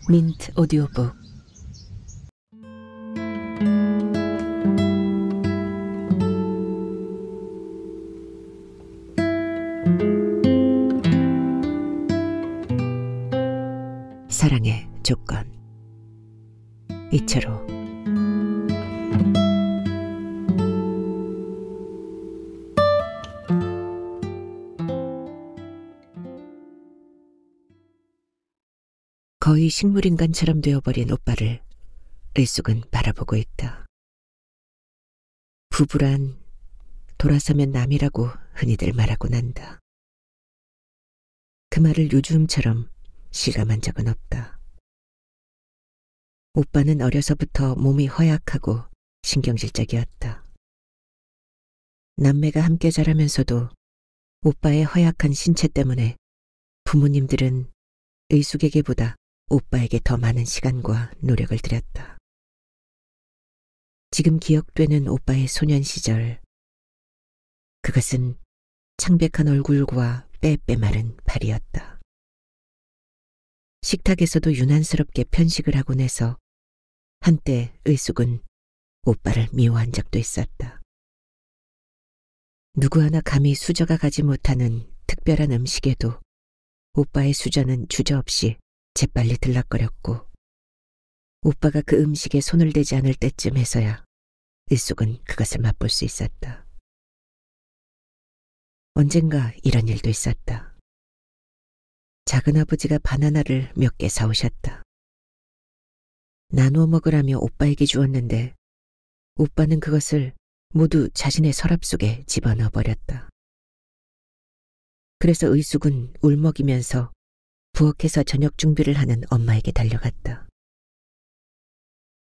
민트 오디오북. 사랑의 조건. 이철호. 거의 식물인간처럼 되어버린 오빠를 을숙은 바라보고 있다. 부부란 돌아서면 남이라고 흔히들 말하고 난다. 그 말을 요즘처럼 실감한 적은 없다. 오빠는 어려서부터 몸이 허약하고 신경질적이었다. 남매가 함께 자라면서도 오빠의 허약한 신체 때문에 부모님들은 의숙에게보다 오빠에게 더 많은 시간과 노력을 들였다. 지금 기억되는 오빠의 소년 시절, 그것은 창백한 얼굴과 빼빼 마른 발이었다. 식탁에서도 유난스럽게 편식을 하곤 해서 한때 의숙은 오빠를 미워한 적도 있었다. 누구 하나 감히 수저가 가지 못하는 특별한 음식에도 오빠의 수저는 주저없이 재빨리 들락거렸고, 오빠가 그 음식에 손을 대지 않을 때쯤에서야 의숙은 그것을 맛볼 수 있었다. 언젠가 이런 일도 있었다. 작은아버지가 바나나를 몇 개 사오셨다. 나누어 먹으라며 오빠에게 주었는데 오빠는 그것을 모두 자신의 서랍 속에 집어넣어 버렸다. 그래서 의숙은 울먹이면서 부엌에서 저녁 준비를 하는 엄마에게 달려갔다.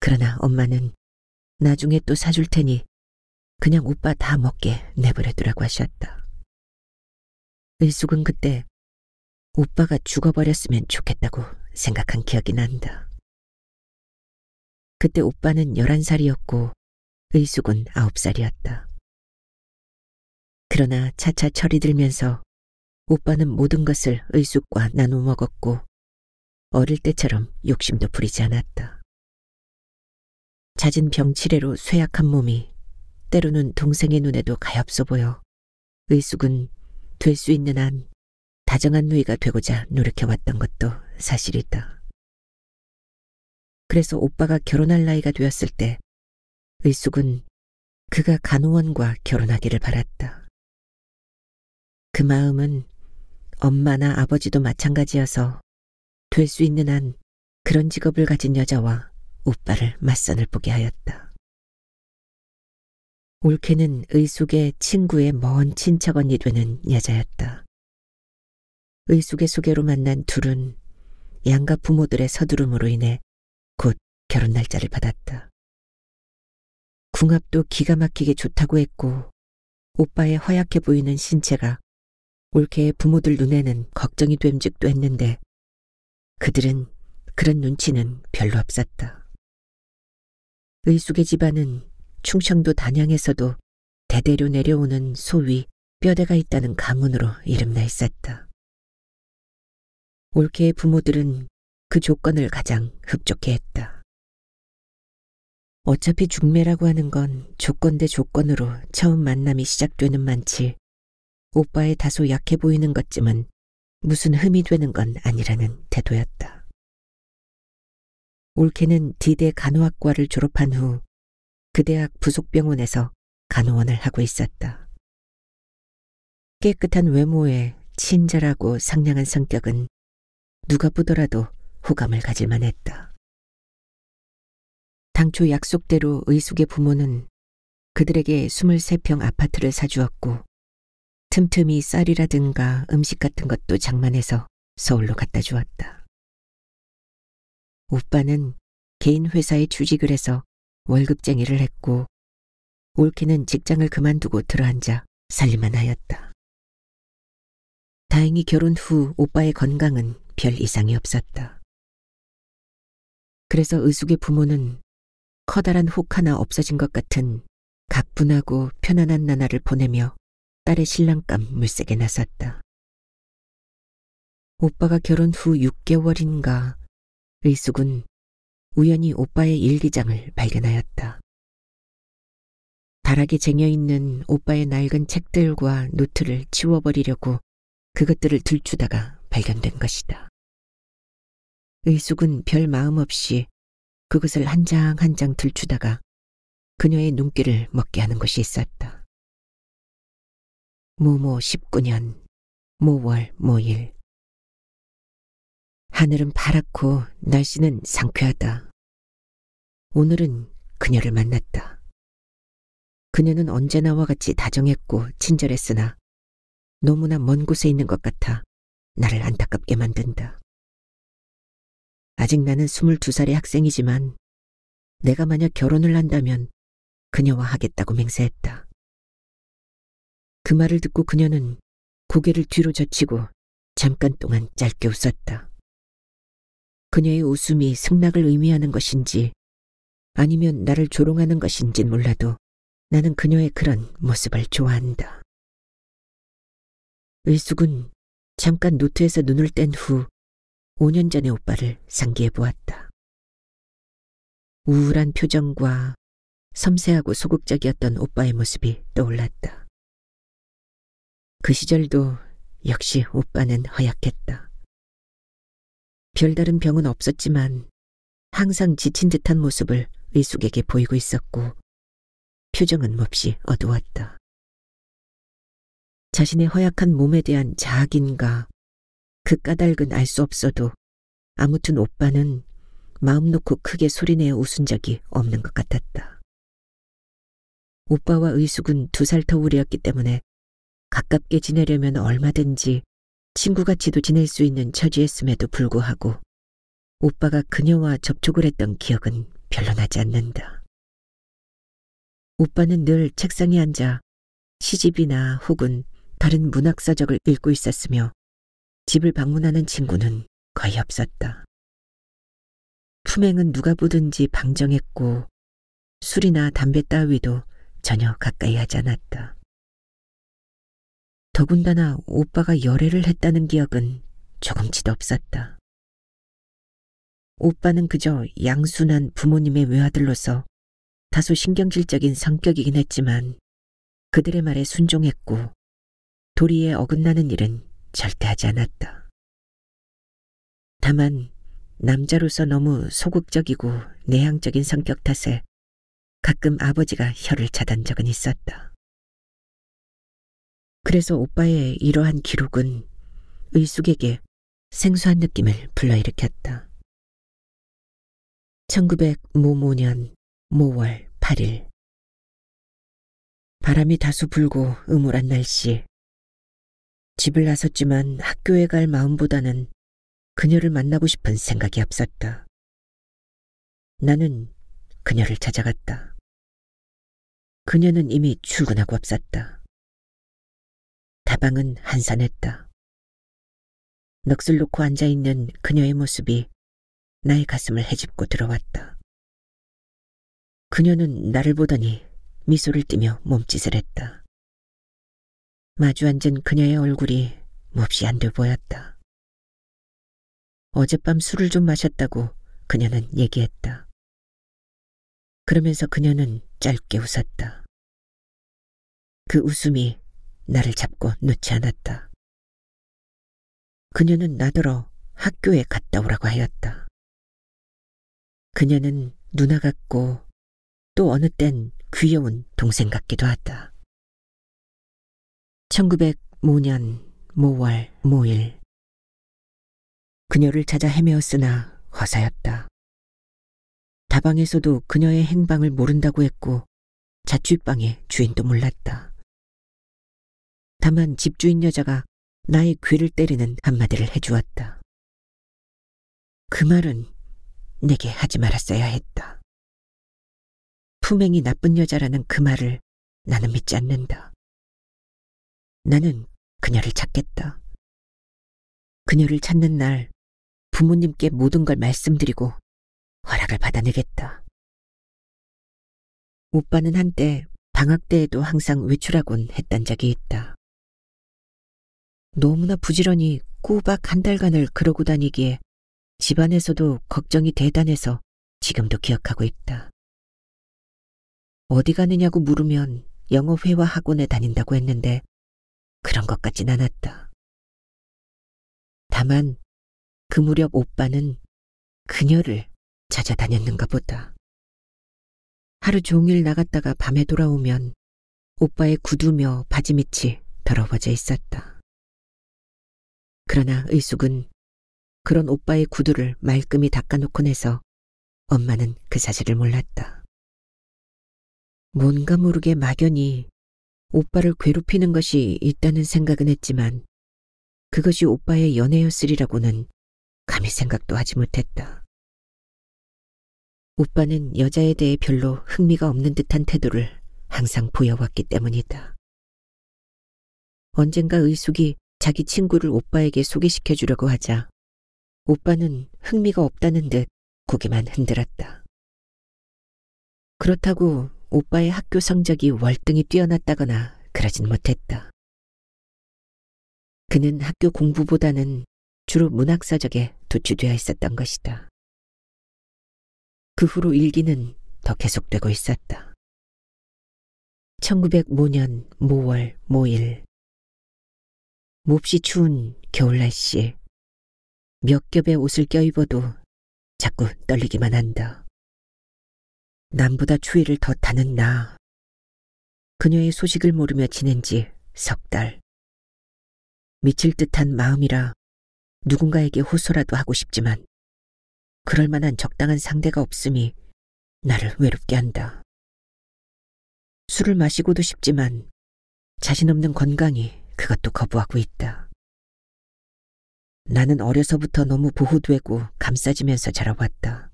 그러나 엄마는 나중에 또 사줄 테니 그냥 오빠 다 먹게 내버려두라고 하셨다. 의숙은 그때 오빠가 죽어버렸으면 좋겠다고 생각한 기억이 난다. 그때 오빠는 11살이었고 의숙은 9살이었다. 그러나 차차 철이 들면서 오빠는 모든 것을 의숙과 나눠 먹었고 어릴 때처럼 욕심도 부리지 않았다. 잦은 병치레로 쇠약한 몸이 때로는 동생의 눈에도 가엾어 보여 의숙은 될 수 있는 한 다정한 누이가 되고자 노력해왔던 것도 사실이다. 그래서 오빠가 결혼할 나이가 되었을 때 의숙은 그가 간호원과 결혼하기를 바랐다. 그 마음은 엄마나 아버지도 마찬가지여서 될 수 있는 한 그런 직업을 가진 여자와 오빠를 맞선을 보게 하였다. 올케는 의숙의 친구의 먼 친척 언니 되는 여자였다. 의숙의 소개로 만난 둘은 양가 부모들의 서두름으로 인해 곧 결혼 날짜를 받았다. 궁합도 기가 막히게 좋다고 했고 오빠의 허약해 보이는 신체가 올케의 부모들 눈에는 걱정이 됨직도 했는데 그들은 그런 눈치는 별로 없었다. 의숙의 집안은 충청도 단양에서도 대대로 내려오는 소위 뼈대가 있다는 가문으로 이름나 있었다. 올케의 부모들은 그 조건을 가장 흡족해 했다. 어차피 중매라고 하는 건 조건 대 조건으로 처음 만남이 시작되는 만치 오빠의 다소 약해 보이는 것쯤은 무슨 흠이 되는 건 아니라는 태도였다. 올케는 디대 간호학과를 졸업한 후 그 대학 부속병원에서 간호원을 하고 있었다. 깨끗한 외모에 친절하고 상냥한 성격은 누가 보더라도 호감을 가질만 했다. 당초 약속대로 의숙의 부모는 그들에게 23평 아파트를 사주었고 틈틈이 쌀이라든가 음식 같은 것도 장만해서 서울로 갖다 주었다. 오빠는 개인 회사에 취직을 해서 월급쟁이를 했고 올케는 직장을 그만두고 들어앉아 살림만 하였다. 다행히 결혼 후 오빠의 건강은 별 이상이 없었다. 그래서 의숙의 부모는 커다란 혹 하나 없어진 것 같은 가뿐하고 편안한 나날을 보내며 딸의 신랑감 물색에 나섰다. 오빠가 결혼 후 6개월인가 의숙은 우연히 오빠의 일기장을 발견하였다. 다락에 쟁여있는 오빠의 낡은 책들과 노트를 치워버리려고 그것들을 들추다가 발견된 것이다. 의숙은 별 마음 없이 그것을 한 장 한 장 들추다가 그녀의 눈길을 먹게 하는 것이 있었다. 모모 19년 모월 모일. 하늘은 파랗고 날씨는 상쾌하다. 오늘은 그녀를 만났다. 그녀는 언제나와 같이 다정했고 친절했으나 너무나 먼 곳에 있는 것 같아 나를 안타깝게 만든다. 아직 나는 22살의 학생이지만 내가 만약 결혼을 한다면 그녀와 하겠다고 맹세했다. 그 말을 듣고 그녀는 고개를 뒤로 젖히고 잠깐 동안 짧게 웃었다. 그녀의 웃음이 승낙을 의미하는 것인지 아니면 나를 조롱하는 것인진 몰라도 나는 그녀의 그런 모습을 좋아한다. 의숙은 잠깐 노트에서 눈을 뗀 후 5년 전의 오빠를 상기해 보았다. 우울한 표정과 섬세하고 소극적이었던 오빠의 모습이 떠올랐다. 그 시절도 역시 오빠는 허약했다. 별다른 병은 없었지만 항상 지친 듯한 모습을 의숙에게 보이고 있었고 표정은 몹시 어두웠다. 자신의 허약한 몸에 대한 자학인가 그 까닭은 알 수 없어도 아무튼 오빠는 마음 놓고 크게 소리내어 웃은 적이 없는 것 같았다. 오빠와 의숙은 2살 터울이었기 때문에 가깝게 지내려면 얼마든지 친구같이도 지낼 수 있는 처지였음에도 불구하고 오빠가 그녀와 접촉을 했던 기억은 별로 나지 않는다. 오빠는 늘 책상에 앉아 시집이나 혹은 다른 문학서적을 읽고 있었으며 집을 방문하는 친구는 거의 없었다. 품행은 누가 보든지 방정했고 술이나 담배 따위도 전혀 가까이 하지 않았다. 더군다나 오빠가 열애를 했다는 기억은 조금치도 없었다. 오빠는 그저 양순한 부모님의 외아들로서 다소 신경질적인 성격이긴 했지만 그들의 말에 순종했고 도리에 어긋나는 일은 절대 하지 않았다. 다만 남자로서 너무 소극적이고 내향적인 성격 탓에 가끔 아버지가 혀를 차단 적은 있었다. 그래서 오빠의 이러한 기록은 의숙에게 생소한 느낌을 불러일으켰다. 1905년 모월 8일. 바람이 다소 불고 음울한 날씨. 집을 나섰지만 학교에 갈 마음보다는 그녀를 만나고 싶은 생각이 앞섰다. 나는 그녀를 찾아갔다. 그녀는 이미 출근하고 없었다. 다방은 한산했다. 넋을 놓고 앉아있는 그녀의 모습이 나의 가슴을 헤집고 들어왔다. 그녀는 나를 보더니 미소를 띠며 몸짓을 했다. 마주 앉은 그녀의 얼굴이 몹시 안 돼 보였다. 어젯밤 술을 좀 마셨다고 그녀는 얘기했다. 그러면서 그녀는 짧게 웃었다. 그 웃음이 나를 잡고 놓지 않았다. 그녀는 나더러 학교에 갔다 오라고 하였다. 그녀는 누나 같고 또 어느 땐 귀여운 동생 같기도 하다. 1905년 모월 모일. 그녀를 찾아 헤매었으나 허사였다. 다방에서도 그녀의 행방을 모른다고 했고 자취방의 주인도 몰랐다. 다만 집주인 여자가 나의 귀를 때리는 한마디를 해주었다. 그 말은 내게 하지 말았어야 했다. 품행이 나쁜 여자라는 그 말을 나는 믿지 않는다. 나는 그녀를 찾겠다. 그녀를 찾는 날 부모님께 모든 걸 말씀드리고 허락을 받아내겠다. 오빠는 한때 방학 때에도 항상 외출하곤 했던 적이 있다. 너무나 부지런히 꼬박 한 달간을 그러고 다니기에 집안에서도 걱정이 대단해서 지금도 기억하고 있다. 어디 가느냐고 물으면 영어 회화 학원에 다닌다고 했는데 그런 것 같진 않았다. 다만 그 무렵 오빠는 그녀를 찾아다녔는가 보다. 하루 종일 나갔다가 밤에 돌아오면 오빠의 구두며 바지 밑이 더러워져 있었다. 그러나 의숙은 그런 오빠의 구두를 말끔히 닦아놓곤 해서 엄마는 그 사실을 몰랐다. 뭔가 모르게 막연히 오빠를 괴롭히는 것이 있다는 생각은 했지만 그것이 오빠의 연애였으리라고는 감히 생각도 하지 못했다. 오빠는 여자에 대해 별로 흥미가 없는 듯한 태도를 항상 보여왔기 때문이다. 언젠가 의숙이 자기 친구를 오빠에게 소개시켜주려고 하자 오빠는 흥미가 없다는 듯 고개만 흔들었다. 그렇다고 오빠의 학교 성적이 월등히 뛰어났다거나 그러진 못했다. 그는 학교 공부보다는 주로 문학서적에 도취되어 있었던 것이다. 그 후로 일기는 더 계속되고 있었다. 1905년 모월 모일. 몹시 추운 겨울 날씨. 몇 겹의 옷을 껴입어도 자꾸 떨리기만 한다. 남보다 추위를 더 타는 나. 그녀의 소식을 모르며 지낸 지 석 달. 미칠 듯한 마음이라 누군가에게 호소라도 하고 싶지만 그럴 만한 적당한 상대가 없음이 나를 외롭게 한다. 술을 마시고도 싶지만 자신 없는 건강이 그것도 거부하고 있다. 나는 어려서부터 너무 보호되고 감싸지면서 자라왔다.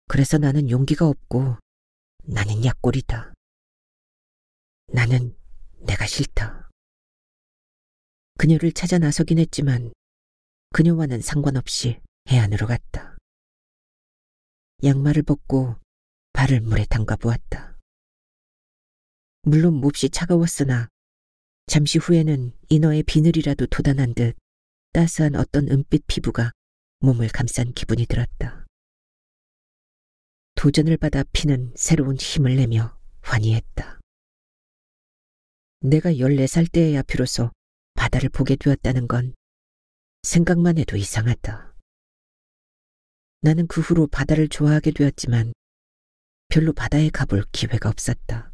그래서 나는 용기가 없고 나는 약골이다. 나는 내가 싫다. 그녀를 찾아 나서긴 했지만 그녀와는 상관없이 해안으로 갔다. 양말을 벗고 발을 물에 담가 보았다. 물론 몹시 차가웠으나 잠시 후에는 인어의 비늘이라도 돋아난 듯 따스한 어떤 은빛 피부가 몸을 감싼 기분이 들었다. 도전을 받아 피는 새로운 힘을 내며 환희했다. 내가 14살 때에야 비로소 바다를 보게 되었다는 건 생각만 해도 이상하다. 나는 그 후로 바다를 좋아하게 되었지만 별로 바다에 가볼 기회가 없었다.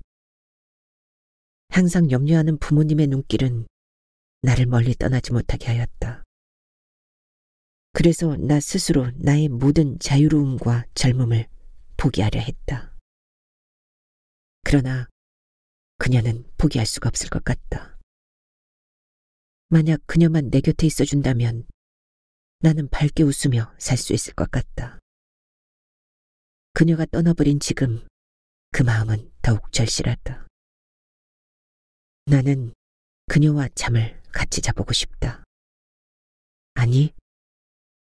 항상 염려하는 부모님의 눈길은 나를 멀리 떠나지 못하게 하였다. 그래서 나 스스로 나의 모든 자유로움과 젊음을 포기하려 했다. 그러나 그녀는 포기할 수가 없을 것 같다. 만약 그녀만 내 곁에 있어준다면 나는 밝게 웃으며 살 수 있을 것 같다. 그녀가 떠나버린 지금 그 마음은 더욱 절실하다. 나는 그녀와 잠을 같이 자보고 싶다. 아니,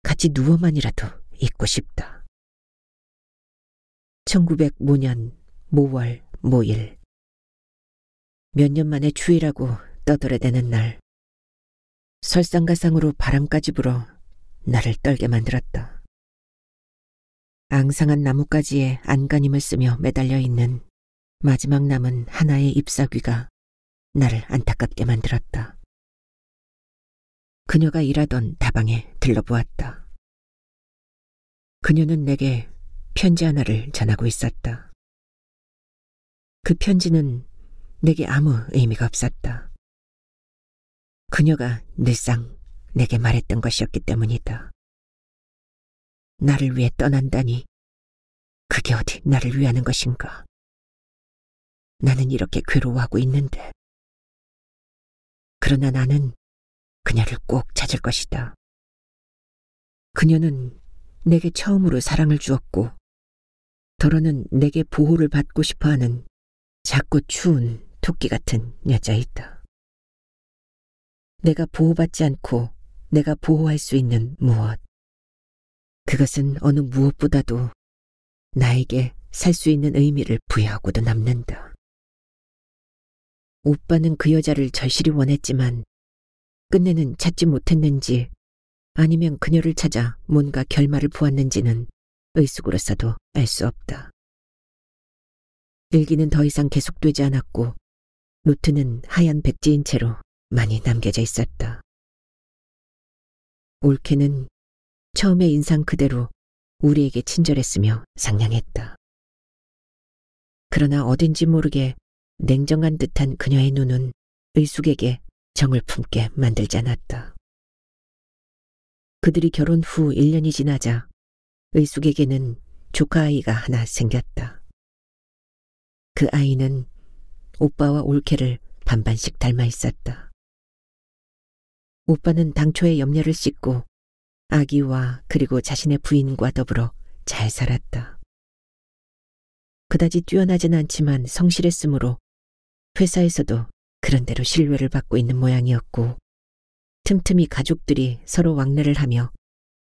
같이 누워만이라도 있고 싶다. 1905년 모월 모일. 몇 년 만에 추위라고 떠들어대는 날. 설상가상으로 바람까지 불어 나를 떨게 만들었다. 앙상한 나뭇가지에 안간힘을 쓰며 매달려 있는 마지막 남은 하나의 잎사귀가 나를 안타깝게 만들었다. 그녀가 일하던 다방에 들러보았다. 그녀는 내게 편지 하나를 전하고 있었다. 그 편지는 내게 아무 의미가 없었다. 그녀가 늘상 내게 말했던 것이었기 때문이다. 나를 위해 떠난다니 그게 어디 나를 위하는 것인가. 나는 이렇게 괴로워하고 있는데. 그러나 나는 그녀를 꼭 찾을 것이다. 그녀는 내게 처음으로 사랑을 주었고 더러는 내게 보호를 받고 싶어하는 작고 추운 토끼 같은 여자이다. 내가 보호받지 않고 내가 보호할 수 있는 무엇. 그것은 어느 무엇보다도 나에게 살 수 있는 의미를 부여하고도 남는다. 오빠는 그 여자를 절실히 원했지만 끝내는 찾지 못했는지 아니면 그녀를 찾아 뭔가 결말을 보았는지는 의숙으로서도 알 수 없다. 일기는 더 이상 계속되지 않았고 노트는 하얀 백지인 채로 많이 남겨져 있었다. 올케는 처음의 인상 그대로 우리에게 친절했으며 상냥했다. 그러나 어딘지 모르게 냉정한 듯한 그녀의 눈은 의숙에게 정을 품게 만들지 않았다. 그들이 결혼 후 1년이 지나자 의숙에게는 조카 아이가 하나 생겼다. 그 아이는 오빠와 올케를 반반씩 닮아 있었다. 오빠는 당초의 염려를 씻고 아기와 그리고 자신의 부인과 더불어 잘 살았다. 그다지 뛰어나진 않지만 성실했으므로 회사에서도 그런대로 신뢰를 받고 있는 모양이었고 틈틈이 가족들이 서로 왕래를 하며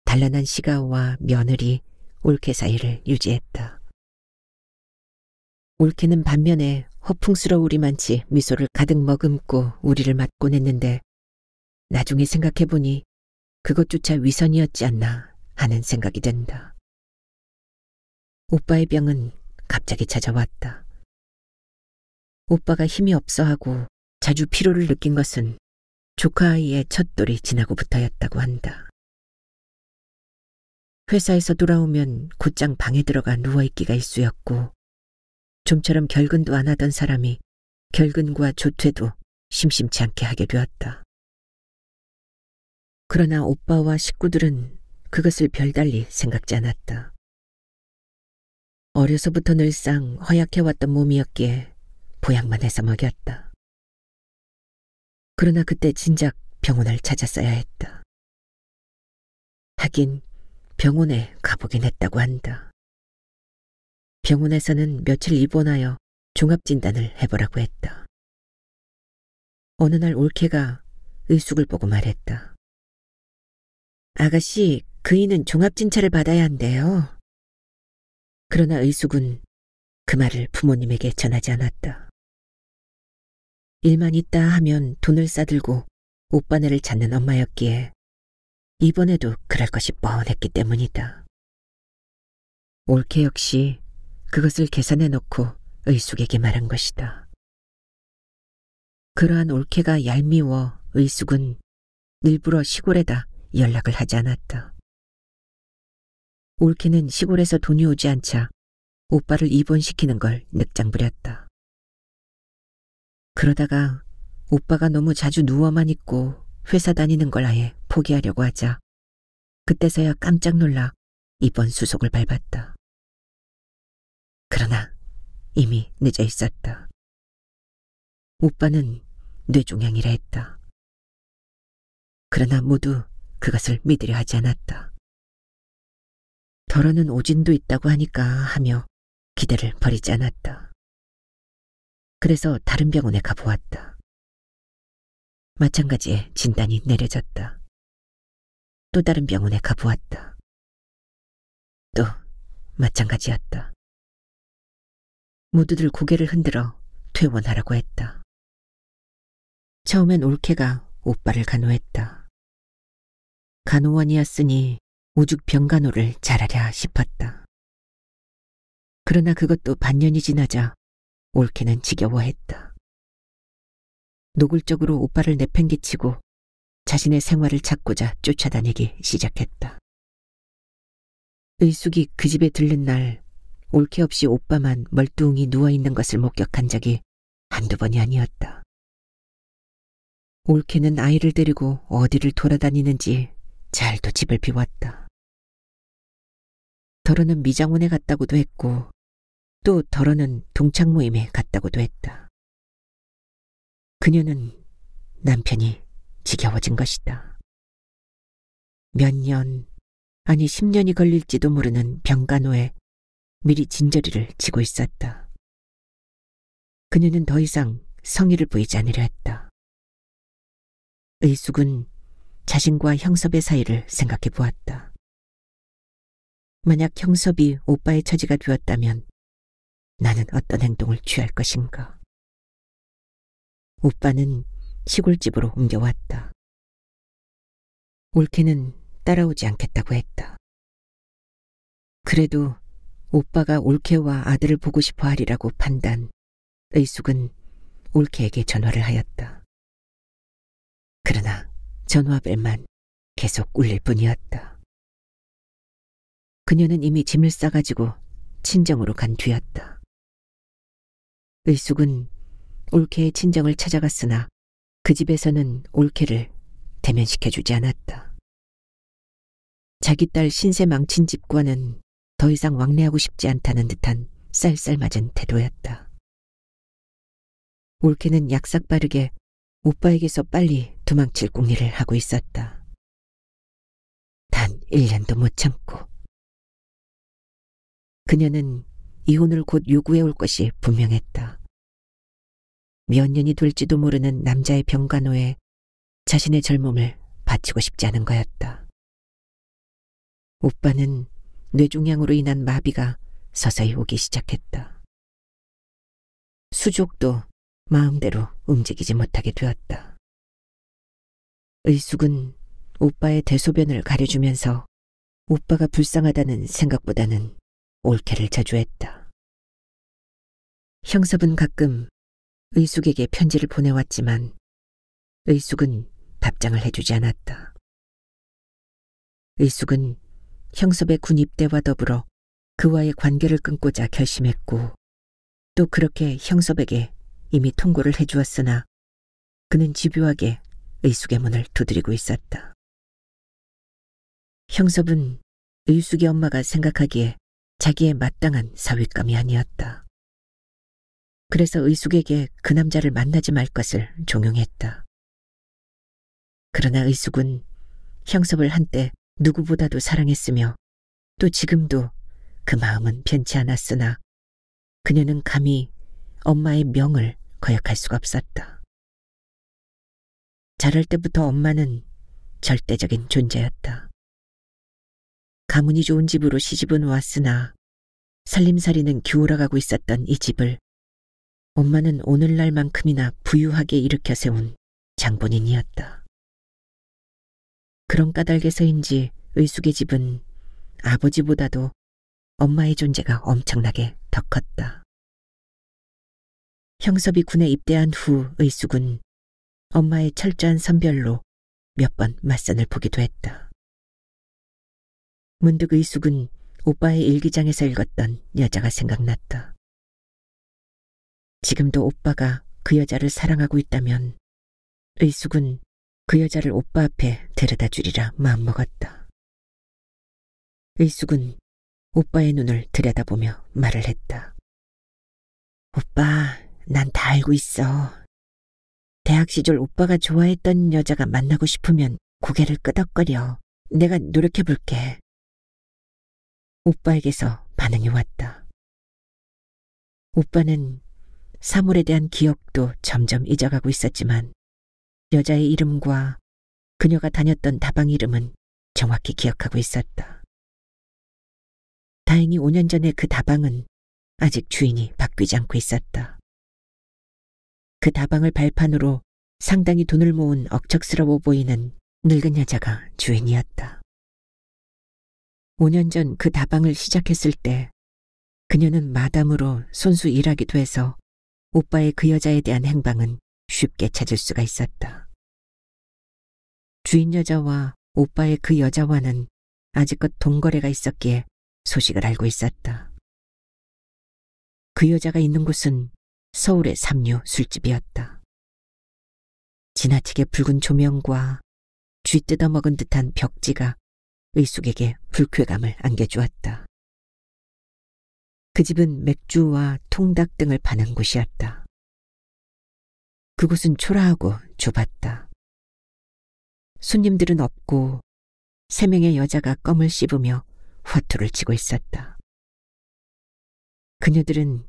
단란한 시가와 며느리, 올케 사이를 유지했다. 올케는 반면에 허풍스러우리만치 미소를 가득 머금고 우리를 맞곤 했는데 나중에 생각해보니 그것조차 위선이었지 않나 하는 생각이 든다. 오빠의 병은 갑자기 찾아왔다. 오빠가 힘이 없어하고 자주 피로를 느낀 것은 조카 아이의 첫돌이 지나고부터였다고 한다. 회사에서 돌아오면 곧장 방에 들어가 누워있기가 일쑤였고 좀처럼 결근도 안 하던 사람이 결근과 조퇴도 심심치 않게 하게 되었다. 그러나 오빠와 식구들은 그것을 별달리 생각지 않았다. 어려서부터 늘상 허약해왔던 몸이었기에 보약만 해서 먹였다. 그러나 그때 진작 병원을 찾았어야 했다. 하긴 병원에 가보긴 했다고 한다. 병원에서는 며칠 입원하여 종합진단을 해보라고 했다. 어느 날 올케가 의숙을 보고 말했다. 아가씨, 그이는 종합진찰을 받아야 한대요. 그러나 의숙은 그 말을 부모님에게 전하지 않았다. 일만 있다 하면 돈을 싸들고 오빠네를 찾는 엄마였기에 이번에도 그럴 것이 뻔했기 때문이다. 올케 역시 그것을 계산해 놓고 의숙에게 말한 것이다. 그러한 올케가 얄미워 의숙은 일부러 시골에다 연락을 하지 않았다. 올케는 시골에서 돈이 오지 않자 오빠를 입원시키는 걸 늑장 부렸다. 그러다가 오빠가 너무 자주 누워만 있고 회사 다니는 걸 아예 포기하려고 하자 그때서야 깜짝 놀라 입원 수속을 밟았다. 그러나 이미 늦어 있었다. 오빠는 뇌종양이라 했다. 그러나 모두 그것을 믿으려 하지 않았다. 덜어는 오진도 있다고 하니까 하며 기대를 버리지 않았다. 그래서 다른 병원에 가보았다. 마찬가지의 진단이 내려졌다. 또 다른 병원에 가보았다. 또 마찬가지였다. 모두들 고개를 흔들어 퇴원하라고 했다. 처음엔 올케가 오빠를 간호했다. 간호원이었으니 오죽 병간호를 잘하랴 싶었다. 그러나 그것도 반년이 지나자 올케는 지겨워했다. 노골적으로 오빠를 내팽개치고 자신의 생활을 찾고자 쫓아다니기 시작했다. 의숙이 그 집에 들른 날 올케 없이 오빠만 멀뚱히 누워있는 것을 목격한 적이 한두 번이 아니었다. 올케는 아이를 데리고 어디를 돌아다니는지 잘도 집을 비웠다. 덜어는 미장원에 갔다고도 했고 또 덜어는 동창 모임에 갔다고도 했다. 그녀는 남편이 지겨워진 것이다. 몇 년, 아니 10년이 걸릴지도 모르는 병간호에 미리 진저리를 치고 있었다. 그녀는 더 이상 성의를 보이지 않으려 했다. 의숙은 자신과 형섭의 사이를 생각해 보았다. 만약 형섭이 오빠의 처지가 되었다면 나는 어떤 행동을 취할 것인가. 오빠는 시골집으로 옮겨왔다. 올케는 따라오지 않겠다고 했다. 그래도 오빠가 올케와 아들을 보고 싶어 하리라고 판단, 의숙은 올케에게 전화를 하였다. 그러나 전화벨만 계속 울릴 뿐이었다. 그녀는 이미 짐을 싸가지고 친정으로 간 뒤였다. 의숙은 올케의 친정을 찾아갔으나 그 집에서는 올케를 대면시켜주지 않았다. 자기 딸 신세 망친 집과는 더 이상 왕래하고 싶지 않다는 듯한 쌀쌀맞은 태도였다. 올케는 약삭빠르게 오빠에게서 빨리 도망칠 궁리를 하고 있었다. 단 1년도 못 참고. 그녀는 이혼을 곧 요구해 올 것이 분명했다. 몇 년이 될지도 모르는 남자의 병간호에 자신의 젊음을 바치고 싶지 않은 거였다. 오빠는 뇌종양으로 인한 마비가 서서히 오기 시작했다. 수족도 마음대로 움직이지 못하게 되었다. 의숙은 오빠의 대소변을 가려주면서 오빠가 불쌍하다는 생각보다는 올케를 저주했다. 형섭은 가끔 의숙에게 편지를 보내왔지만 의숙은 답장을 해주지 않았다. 의숙은 형섭의 군 입대와 더불어 그와의 관계를 끊고자 결심했고 또 그렇게 형섭에게 이미 통보를 해주었으나 그는 집요하게 의숙의 문을 두드리고 있었다. 형섭은 의숙의 엄마가 생각하기에 자기의 마땅한 사윗감이 아니었다. 그래서 의숙에게 그 남자를 만나지 말 것을 종용했다. 그러나 의숙은 형섭을 한때 누구보다도 사랑했으며 또 지금도 그 마음은 변치 않았으나 그녀는 감히 엄마의 명을 거역할 수가 없었다. 자랄 때부터 엄마는 절대적인 존재였다. 가문이 좋은 집으로 시집은 왔으나 살림살이는 기울어가고 있었던 이 집을 엄마는 오늘날만큼이나 부유하게 일으켜 세운 장본인이었다. 그런 까닭에서인지 의숙의 집은 아버지보다도 엄마의 존재가 엄청나게 더 컸다. 형섭이 군에 입대한 후 의숙은 엄마의 철저한 선별로 몇 번 맞선을 보기도 했다. 문득 의숙은 오빠의 일기장에서 읽었던 여자가 생각났다. 지금도 오빠가 그 여자를 사랑하고 있다면 의숙은 그 여자를 오빠 앞에 데려다 주리라 마음먹었다. 의숙은 오빠의 눈을 들여다보며 말을 했다. 오빠, 난 다 알고 있어. 대학 시절 오빠가 좋아했던 여자가 만나고 싶으면 고개를 끄덕거려. 내가 노력해볼게. 오빠에게서 반응이 왔다. 오빠는 사물에 대한 기억도 점점 잊어가고 있었지만 여자의 이름과 그녀가 다녔던 다방 이름은 정확히 기억하고 있었다. 다행히 5년 전에 그 다방은 아직 주인이 바뀌지 않고 있었다. 그 다방을 발판으로 상당히 돈을 모은 억척스러워 보이는 늙은 여자가 주인이었다. 5년 전 그 다방을 시작했을 때 그녀는 마담으로 손수 일하기도 해서 오빠의 그 여자에 대한 행방은 쉽게 찾을 수가 있었다. 주인 여자와 오빠의 그 여자와는 아직껏 동거래가 있었기에 소식을 알고 있었다. 그 여자가 있는 곳은 서울의 삼류 술집이었다. 지나치게 붉은 조명과 쥐 뜯어먹은 듯한 벽지가 의숙에게 불쾌감을 안겨주었다. 그 집은 맥주와 통닭 등을 파는 곳이었다. 그곳은 초라하고 좁았다. 손님들은 없고 3명의 여자가 껌을 씹으며 화투를 치고 있었다. 그녀들은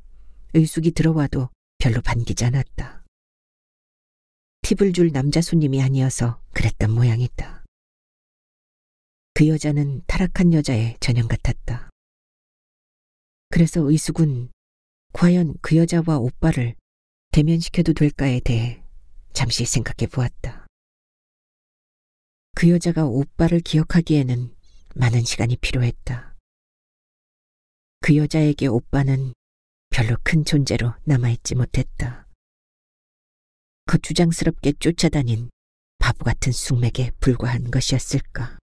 의숙이 들어와도 별로 반기지 않았다. 팁을 줄 남자 손님이 아니어서 그랬던 모양이다. 그 여자는 타락한 여자의 전형 같았다. 그래서 의숙은 과연 그 여자와 오빠를 대면시켜도 될까에 대해 잠시 생각해 보았다. 그 여자가 오빠를 기억하기에는 많은 시간이 필요했다. 그 여자에게 오빠는 별로 큰 존재로 남아있지 못했다. 거추장스럽게 쫓아다닌 바보 같은 숙맥에 불과한 것이었을까.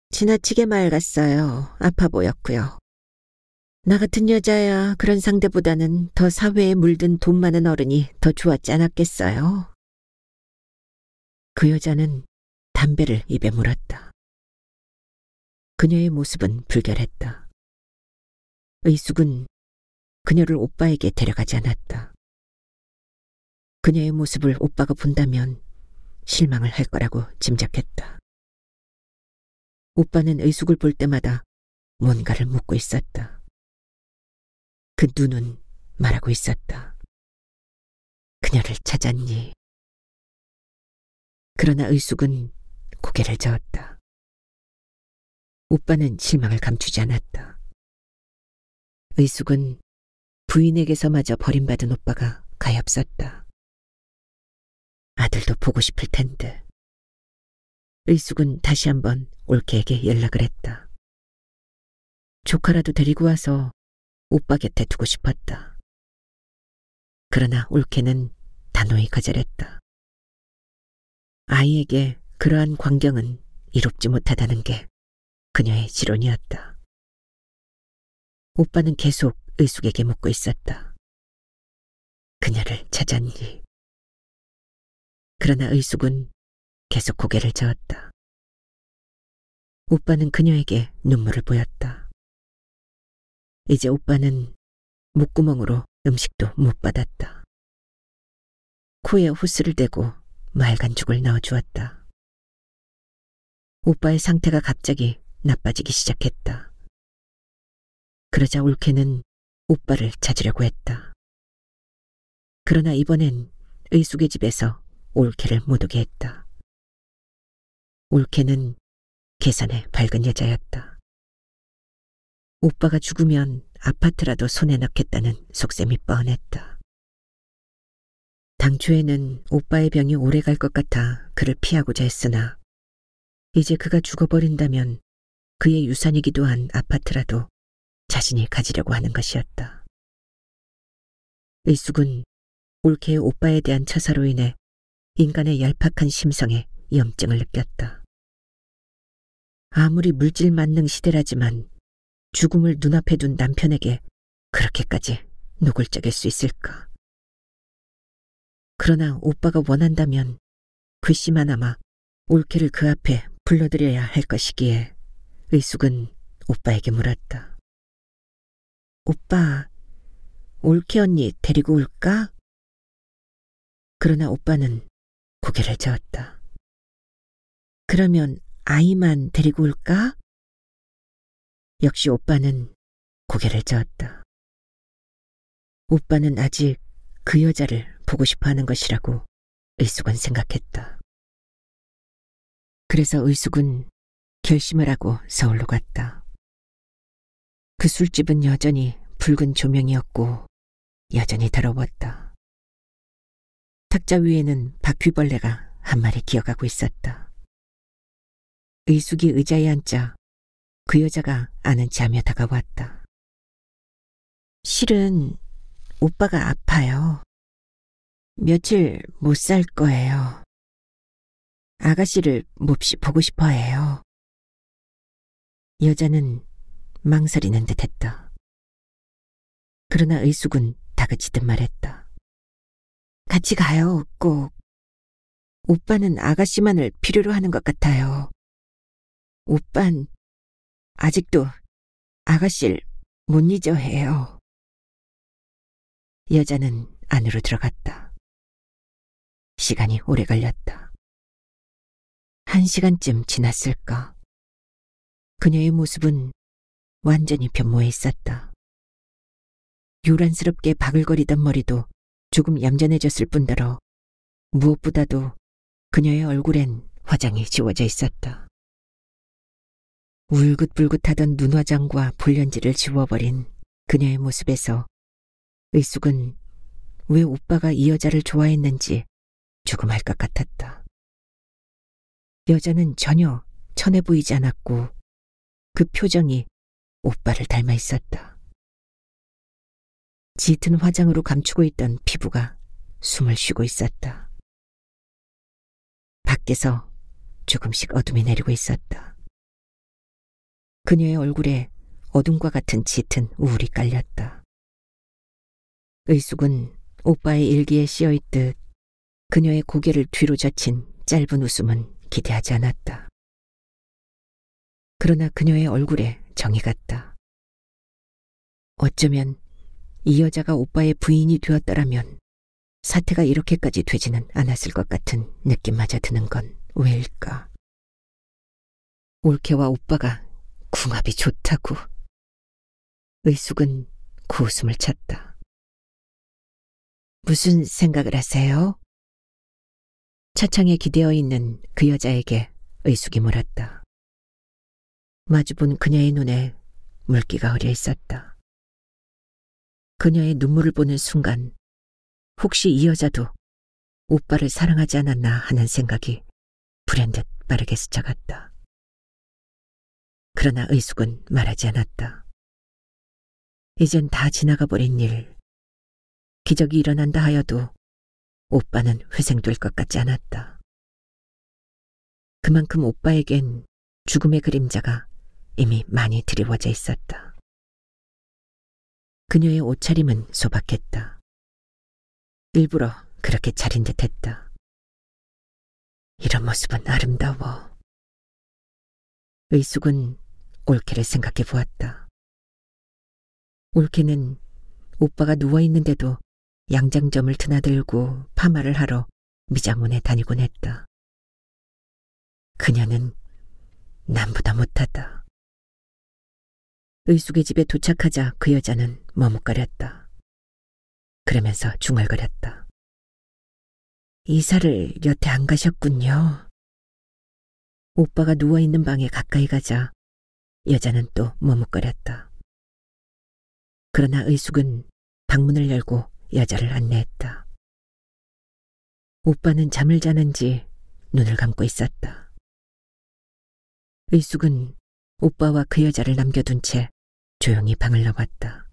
지나치게 맑았어요. 아파 보였고요. 나 같은 여자야 그런 상대보다는 더 사회에 물든 돈 많은 어른이 더 좋았지 않았겠어요? 그 여자는 담배를 입에 물었다. 그녀의 모습은 불결했다. 의숙은 그녀를 오빠에게 데려가지 않았다. 그녀의 모습을 오빠가 본다면 실망을 할 거라고 짐작했다. 오빠는 의숙을 볼 때마다 뭔가를 묻고 있었다. 그 눈은 말하고 있었다. 그녀를 찾았니? 그러나 의숙은 고개를 저었다. 오빠는 실망을 감추지 않았다. 의숙은 부인에게서마저 버림받은 오빠가 가엾었다. 아들도 보고 싶을 텐데. 의숙은 다시 한번 올케에게 연락을 했다. 조카라도 데리고 와서 오빠 곁에 두고 싶었다. 그러나 올케는 단호히 거절했다. 아이에게 그러한 광경은 이롭지 못하다는 게 그녀의 지론이었다. 오빠는 계속 의숙에게 묻고 있었다. 그녀를 찾았니? 그러나 의숙은 계속 고개를 저었다. 오빠는 그녀에게 눈물을 보였다. 이제 오빠는 목구멍으로 음식도 못 받았다. 코에 호스를 대고 맑은 죽을 넣어주었다. 오빠의 상태가 갑자기 나빠지기 시작했다. 그러자 올케는 오빠를 찾으려고 했다. 그러나 이번엔 의숙의 집에서 올케를 못 오게 했다. 올케는 계산에 밝은 여자였다. 오빠가 죽으면 아파트라도 손에 넣겠다는 속셈이 뻔했다. 당초에는 오빠의 병이 오래 갈 것 같아 그를 피하고자 했으나 이제 그가 죽어버린다면 그의 유산이기도 한 아파트라도 자신이 가지려고 하는 것이었다. 의숙은 올케의 오빠에 대한 처사로 인해 인간의 얄팍한 심성에 염증을 느꼈다. 아무리 물질 만능 시대라지만 죽음을 눈앞에 둔 남편에게 그렇게까지 노골적일 수 있을까? 그러나 오빠가 원한다면 글씨만아마 올케를 그 앞에 불러들여야 할 것이기에 의숙은 오빠에게 물었다. 오빠, 올케 언니 데리고 올까? 그러나 오빠는 고개를 저었다. 그러면 아이만 데리고 올까? 역시 오빠는 고개를 저었다. 오빠는 아직 그 여자를 보고 싶어 하는 것이라고 의숙은 생각했다. 그래서 의숙은 결심을 하고 서울로 갔다. 그 술집은 여전히 붉은 조명이었고 여전히 더러웠다. 탁자 위에는 바퀴벌레가 한 마리 기어가고 있었다. 의숙이 의자에 앉자 그 여자가 아는 체하며 다가왔다. 실은 오빠가 아파요. 며칠 못 살 거예요. 아가씨를 몹시 보고 싶어 해요. 여자는 망설이는 듯했다. 그러나 의숙은 다그치듯 말했다. 같이 가요, 꼭. 오빠는 아가씨만을 필요로 하는 것 같아요. 오빤 아직도 아가씨를 못 잊어 해요. 여자는 안으로 들어갔다. 시간이 오래 걸렸다. 1시간쯤 지났을까. 그녀의 모습은 완전히 변모해 있었다. 요란스럽게 바글거리던 머리도 조금 얌전해졌을 뿐더러 무엇보다도 그녀의 얼굴엔 화장이 지워져 있었다. 울긋불긋하던 눈화장과 볼렌지를 지워버린 그녀의 모습에서 의숙은 왜 오빠가 이 여자를 좋아했는지 조금 알 것 같았다. 여자는 전혀 천해 보이지 않았고 그 표정이 오빠를 닮아 있었다. 짙은 화장으로 감추고 있던 피부가 숨을 쉬고 있었다. 밖에서 조금씩 어둠이 내리고 있었다. 그녀의 얼굴에 어둠과 같은 짙은 우울이 깔렸다. 의숙은 오빠의 일기에 씌어있듯 그녀의 고개를 뒤로 젖힌 짧은 웃음은 기대하지 않았다. 그러나 그녀의 얼굴에 정이 갔다. 어쩌면 이 여자가 오빠의 부인이 되었더라면 사태가 이렇게까지 되지는 않았을 것 같은 느낌마저 드는 건 왜일까? 올케와 오빠가 궁합이 좋다고. 의숙은 그 웃음을 찾다. 무슨 생각을 하세요? 차창에 기대어 있는 그 여자에게 의숙이 물었다. 마주본 그녀의 눈에 물기가 흐려 있었다. 그녀의 눈물을 보는 순간 혹시 이 여자도 오빠를 사랑하지 않았나 하는 생각이 불현듯 빠르게 스쳐갔다. 그러나 의숙은 말하지 않았다. 이젠 다 지나가 버린 일. 기적이 일어난다 하여도 오빠는 회생될 것 같지 않았다. 그만큼 오빠에겐 죽음의 그림자가 이미 많이 드리워져 있었다. 그녀의 옷차림은 소박했다. 일부러 그렇게 차린 듯했다. 이런 모습은 아름다워. 의숙은 올케를 생각해 보았다. 올케는 오빠가 누워있는데도 양장점을 드나들고 파마를 하러 미장원에 다니곤 했다. 그녀는 남보다 못하다. 의숙의 집에 도착하자 그 여자는 머뭇거렸다. 그러면서 중얼거렸다. 이사를 여태 안 가셨군요. 오빠가 누워있는 방에 가까이 가자 여자는 또 머뭇거렸다. 그러나 의숙은 방문을 열고 여자를 안내했다. 오빠는 잠을 자는지 눈을 감고 있었다. 의숙은 오빠와 그 여자를 남겨둔 채 조용히 방을 나왔다.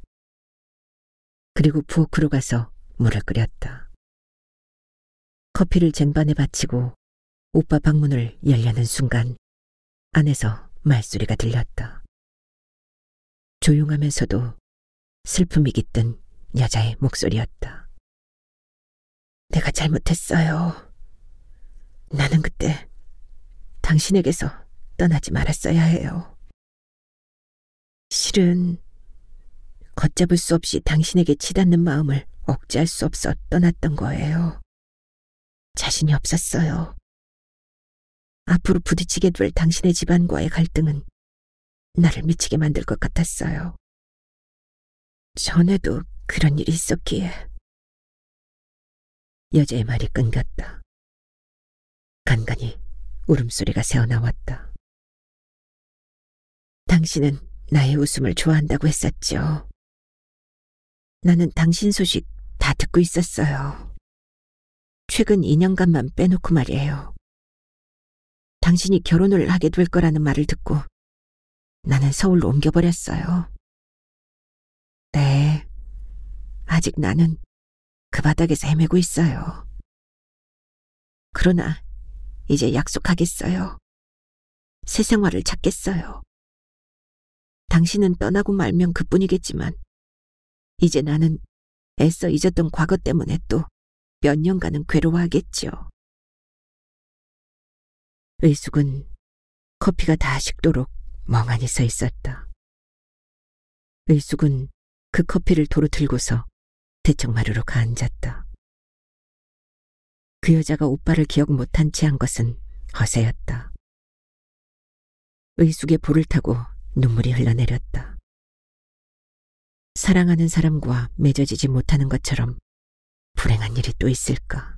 그리고 부엌으로 가서 물을 끓였다. 커피를 쟁반에 받치고 오빠 방문을 열려는 순간 안에서 말소리가 들렸다. 조용하면서도 슬픔이 깃든 여자의 목소리였다. 내가 잘못했어요. 나는 그때 당신에게서 떠나지 말았어야 해요. 실은 걷잡을 수 없이 당신에게 치닫는 마음을 억제할 수 없어 떠났던 거예요. 자신이 없었어요. 앞으로 부딪히게 될 당신의 집안과의 갈등은 나를 미치게 만들 것 같았어요. 전에도 그런 일이 있었기에. 여자의 말이 끊겼다. 간간히 울음소리가 새어나왔다. 당신은 나의 웃음을 좋아한다고 했었죠. 나는 당신 소식 다 듣고 있었어요. 최근 2년간만 빼놓고 말이에요. 당신이 결혼을 하게 될 거라는 말을 듣고 나는 서울로 옮겨버렸어요. 네, 아직 나는 그 바닥에서 헤매고 있어요. 그러나 이제 약속하겠어요. 새 생활을 찾겠어요. 당신은 떠나고 말면 그뿐이겠지만 이제 나는 애써 잊었던 과거 때문에 또 몇 년간은 괴로워하겠지요. 의숙은 커피가 다 식도록 멍하니 서 있었다. 의숙은 그 커피를 도로 들고서 대청마루로 가앉았다. 그 여자가 오빠를 기억 못한 채 한 것은 허세였다. 의숙의 볼을 타고 눈물이 흘러내렸다. 사랑하는 사람과 맺어지지 못하는 것처럼 불행한 일이 또 있을까?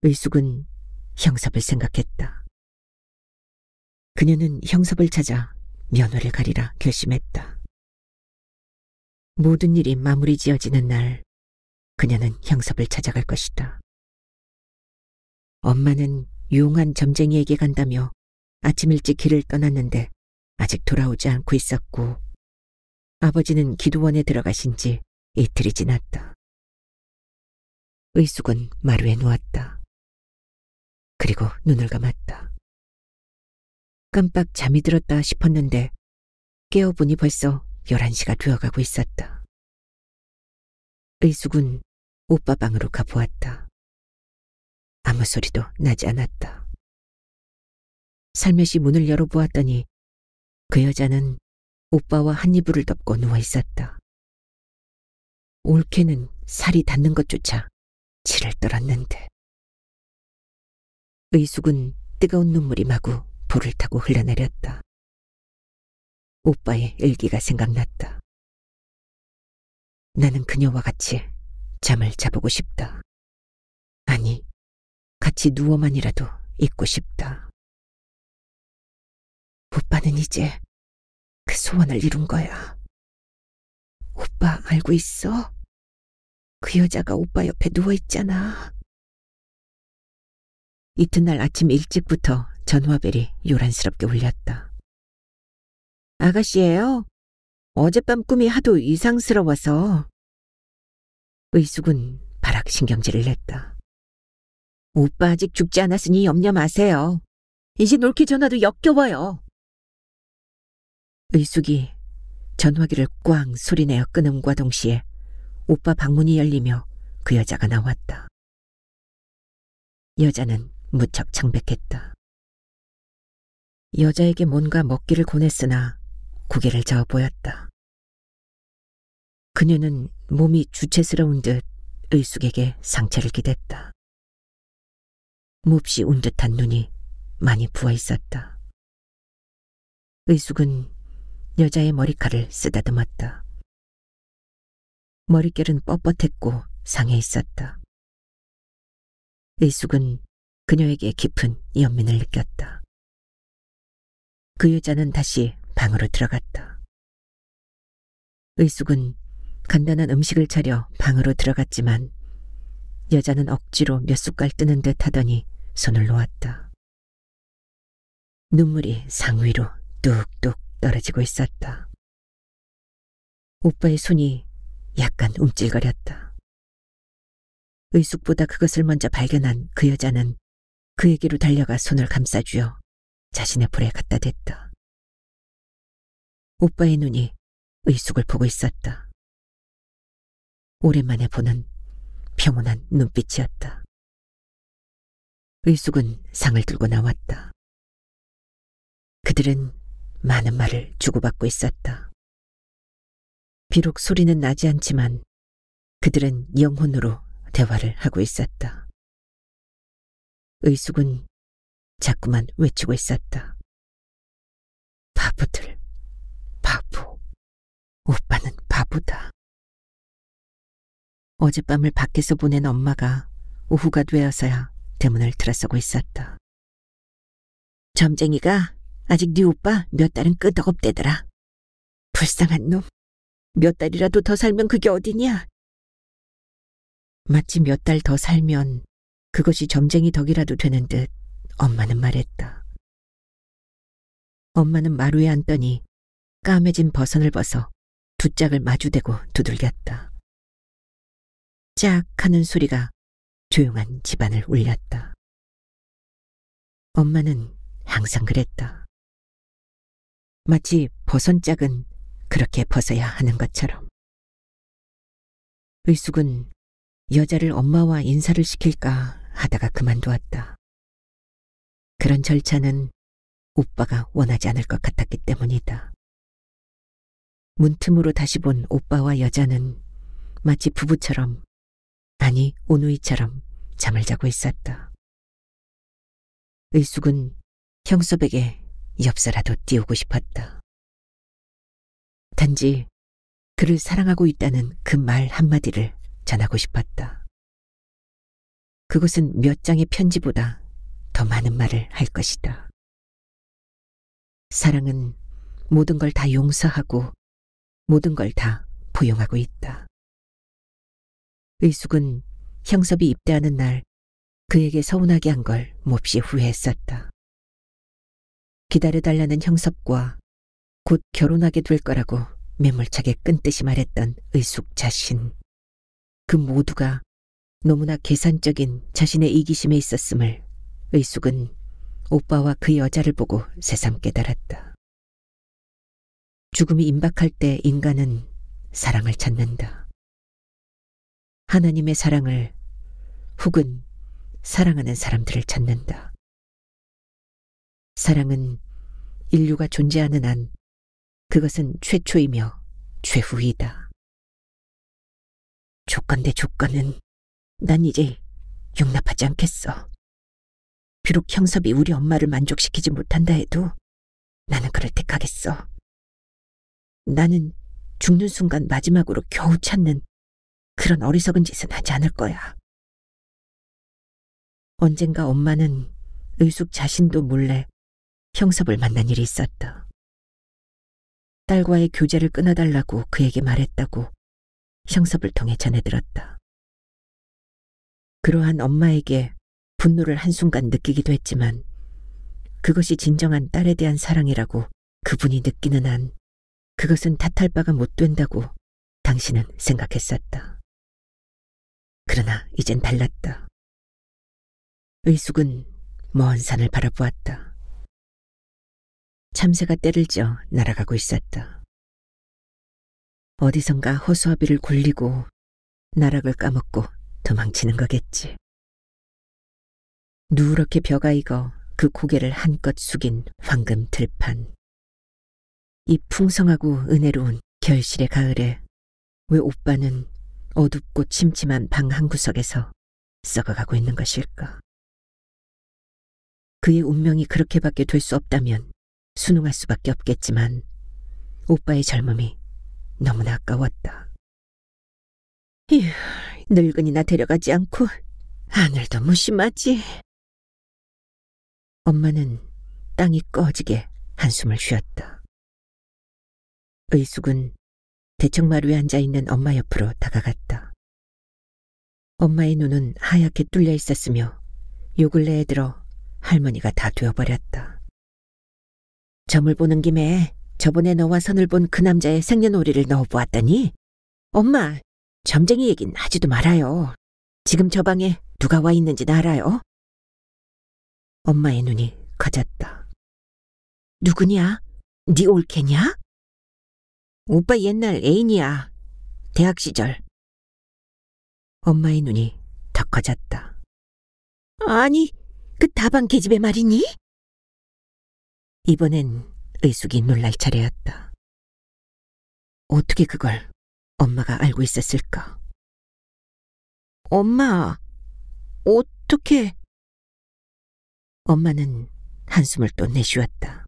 의숙은 형섭을 생각했다. 그녀는 형섭을 찾아 면회를 가리라 결심했다. 모든 일이 마무리 지어지는 날 그녀는 형섭을 찾아갈 것이다. 엄마는 용한 점쟁이에게 간다며 아침 일찍 길을 떠났는데 아직 돌아오지 않고 있었고, 아버지는 기도원에 들어가신 지 이틀이 지났다. 의숙은 마루에 누웠다. 그리고 눈을 감았다. 깜빡 잠이 들었다 싶었는데 깨어보니 벌써 11시가 되어가고 있었다. 의숙은 오빠 방으로 가보았다. 아무 소리도 나지 않았다. 살며시 문을 열어보았더니 그 여자는 오빠와 한 이불을 덮고 누워 있었다. 올케는 살이 닿는 것조차 치를 떨었는데. 의숙은 뜨거운 눈물이 마구 볼을 타고 흘러내렸다. 오빠의 일기가 생각났다. 나는 그녀와 같이 잠을 자보고 싶다. 아니, 같이 누워만이라도 있고 싶다. 오빠는 이제 그 소원을 이룬 거야. 오빠 알고 있어? 그 여자가 오빠 옆에 누워있잖아. 이튿날 아침 일찍부터 전화벨이 요란스럽게 울렸다. 아가씨예요? 어젯밤 꿈이 하도 이상스러워서. 의숙은 발악신경질을 냈다. 오빠 아직 죽지 않았으니 염려 마세요. 이제 놀기 전화도 역겨워요. 의숙이 전화기를 꽝 소리내어 끊음과 동시에 오빠 방문이 열리며 그 여자가 나왔다. 여자는 무척 창백했다. 여자에게 뭔가 먹기를 권했으나 고개를 저어 보였다. 그녀는 몸이 주체스러운 듯 의숙에게 상처를 기댔다. 몹시 운 듯한 눈이 많이 부어 있었다. 의숙은 여자의 머리칼을 쓰다듬었다. 머릿결은 뻣뻣했고 상해 있었다. 의숙은 그녀에게 깊은 연민을 느꼈다. 그 여자는 다시 방으로 들어갔다. 의숙은 간단한 음식을 차려 방으로 들어갔지만 여자는 억지로 몇 숟갈 뜨는 듯 하더니 손을 놓았다. 눈물이 상위로 뚝뚝 떨어지고 있었다. 오빠의 손이 약간 움찔거렸다. 의숙보다 그것을 먼저 발견한 그 여자는 그에게로 달려가 손을 감싸주어 자신의 볼에 갖다 댔다. 오빠의 눈이 의숙을 보고 있었다. 오랜만에 보는 평온한 눈빛이었다. 의숙은 상을 들고 나왔다. 그들은 많은 말을 주고받고 있었다. 비록 소리는 나지 않지만 그들은 영혼으로 대화를 하고 있었다. 의숙은 자꾸만 외치고 있었다. 바보들, 바보. 오빠는 바보다. 어젯밤을 밖에서 보낸 엄마가 오후가 되어서야 대문을 들어서고 있었다. 점쟁이가 아직 네 오빠 몇 달은 끄덕없대더라. 불쌍한 놈. 몇 달이라도 더 살면 그게 어디냐? 마치 몇 달 더 살면 그것이 점쟁이 덕이라도 되는 듯 엄마는 말했다. 엄마는 마루에 앉더니 까매진 버선을 벗어 두 짝을 마주대고 두들겼다. 짝 하는 소리가 조용한 집안을 울렸다. 엄마는 항상 그랬다. 마치 버선짝은 그렇게 벗어야 하는 것처럼. 의숙은 여자를 엄마와 인사를 시킬까 하다가 그만두었다. 그런 절차는 오빠가 원하지 않을 것 같았기 때문이다. 문틈으로 다시 본 오빠와 여자는 마치 부부처럼, 아니 오누이처럼 잠을 자고 있었다. 의숙은 형섭에게 엽서라도 띄우고 싶었다. 단지 그를 사랑하고 있다는 그 말 한마디를 전하고 싶었다. 그것은 몇 장의 편지보다 더 많은 말을 할 것이다. 사랑은 모든 걸 다 용서하고 모든 걸 다 포용하고 있다. 의숙은 형섭이 입대하는 날 그에게 서운하게 한 걸 몹시 후회했었다. 기다려달라는 형섭과 곧 결혼하게 될 거라고 매몰차게 끈뜻이 말했던 의숙 자신. 그 모두가 너무나 계산적인 자신의 이기심에 있었음을 의숙은 오빠와 그 여자를 보고 새삼 깨달았다. 죽음이 임박할 때 인간은 사랑을 찾는다. 하나님의 사랑을 혹은 사랑하는 사람들을 찾는다. 사랑은 인류가 존재하는 한 그것은 최초이며 최후이다. 조건 대 조건은 난 이제 용납하지 않겠어. 비록 형섭이 우리 엄마를 만족시키지 못한다 해도 나는 그를 택하겠어. 나는 죽는 순간 마지막으로 겨우 찾는 그런 어리석은 짓은 하지 않을 거야. 언젠가 엄마는 의숙 자신도 몰래 형섭을 만난 일이 있었다. 딸과의 교제를 끊어달라고 그에게 말했다고 형섭을 통해 전해들었다. 그러한 엄마에게 분노를 한순간 느끼기도 했지만 그것이 진정한 딸에 대한 사랑이라고 그분이 느끼는 한 그것은 탓할 바가 못 된다고 당신은 생각했었다. 그러나 이젠 달랐다. 의숙은 먼 산을 바라보았다. 참새가 떼를 지어 날아가고 있었다. 어디선가 허수아비를 굴리고 나락을 까먹고 도망치는 거겠지. 누렇게 벼가 익어 그 고개를 한껏 숙인 황금 들판. 이 풍성하고 은혜로운 결실의 가을에 왜 오빠는 어둡고 침침한 방 한 구석에서 썩어가고 있는 것일까? 그의 운명이 그렇게밖에 될 수 없다면 순응할 수밖에 없겠지만 오빠의 젊음이 너무나 아까웠다. 휴, 늙은이나 데려가지 않고 하늘도 무심하지. 엄마는 땅이 꺼지게 한숨을 쉬었다. 의숙은 대청마루에 앉아있는 엄마 옆으로 다가갔다. 엄마의 눈은 하얗게 뚫려 있었으며 요 근래에 들어 할머니가 다 되어버렸다. 점을 보는 김에 저번에 너와 선을 본 그 남자의 생년월일을 넣어보았더니 엄마, 점쟁이 얘긴 하지도 말아요. 지금 저 방에 누가 와 있는지 알아요? 엄마의 눈이 커졌다. 누구냐? 네 올케냐? 오빠 옛날 애인이야. 대학 시절. 엄마의 눈이 더 커졌다. 아니, 그 다방 계집애 말이니? 이번엔 의숙이 놀랄 차례였다. 어떻게 그걸 엄마가 알고 있었을까? 엄마, 어떻게... 엄마는 한숨을 또 내쉬었다.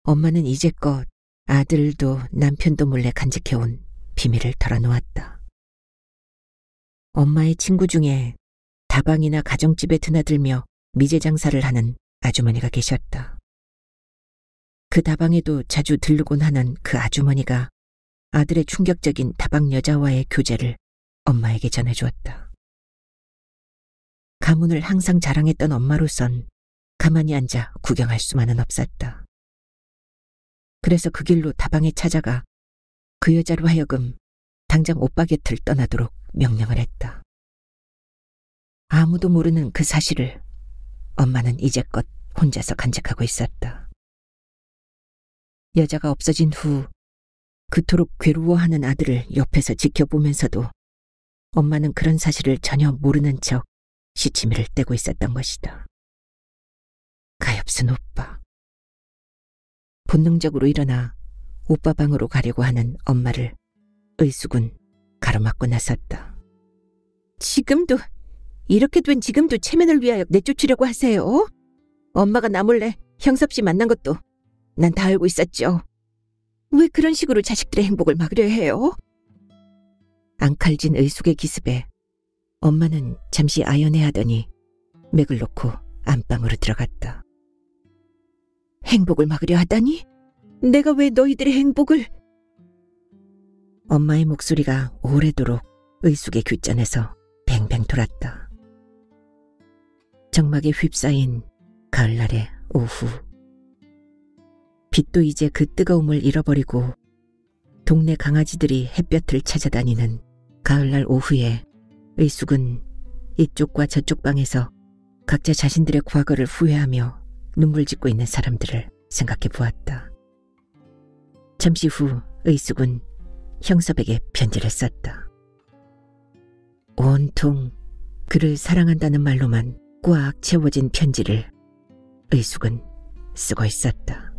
엄마는 이제껏 아들도 남편도 몰래 간직해온 비밀을 털어놓았다. 엄마의 친구 중에 다방이나 가정집에 드나들며 미제 장사를 하는 아주머니가 계셨다. 그 다방에도 자주 들르곤 하는 그 아주머니가 아들의 충격적인 다방 여자와의 교제를 엄마에게 전해주었다. 가문을 항상 자랑했던 엄마로선 가만히 앉아 구경할 수만은 없었다. 그래서 그 길로 다방에 찾아가 그 여자로 하여금 당장 오빠 곁을 떠나도록 명령을 했다. 아무도 모르는 그 사실을 엄마는 이제껏 혼자서 간직하고 있었다. 여자가 없어진 후 그토록 괴로워하는 아들을 옆에서 지켜보면서도 엄마는 그런 사실을 전혀 모르는 척 시치미를 떼고 있었던 것이다. 가엾은 오빠. 본능적으로 일어나 오빠 방으로 가려고 하는 엄마를 의숙은 가로막고 나섰다. 지금도, 이렇게 된 지금도 체면을 위하여 내쫓으려고 하세요? 엄마가 나 몰래 형섭 씨 만난 것도 난 다 알고 있었죠. 왜 그런 식으로 자식들의 행복을 막으려 해요? 앙칼진 의숙의 기습에 엄마는 잠시 아연해하더니 맥을 놓고 안방으로 들어갔다. 행복을 막으려 하다니? 내가 왜 너희들의 행복을... 엄마의 목소리가 오래도록 의숙의 귓전에서 뱅뱅 돌았다. 적막에 휩싸인 가을날의 오후. 빛도 이제 그 뜨거움을 잃어버리고 동네 강아지들이 햇볕을 찾아다니는 가을날 오후에 의숙은 이쪽과 저쪽 방에서 각자 자신들의 과거를 후회하며 눈물 짓고 있는 사람들을 생각해 보았다. 잠시 후 의숙은 형섭에게 편지를 썼다. 온통 그를 사랑한다는 말로만 꽉 채워진 편지를 의숙은 쓰고 있었다.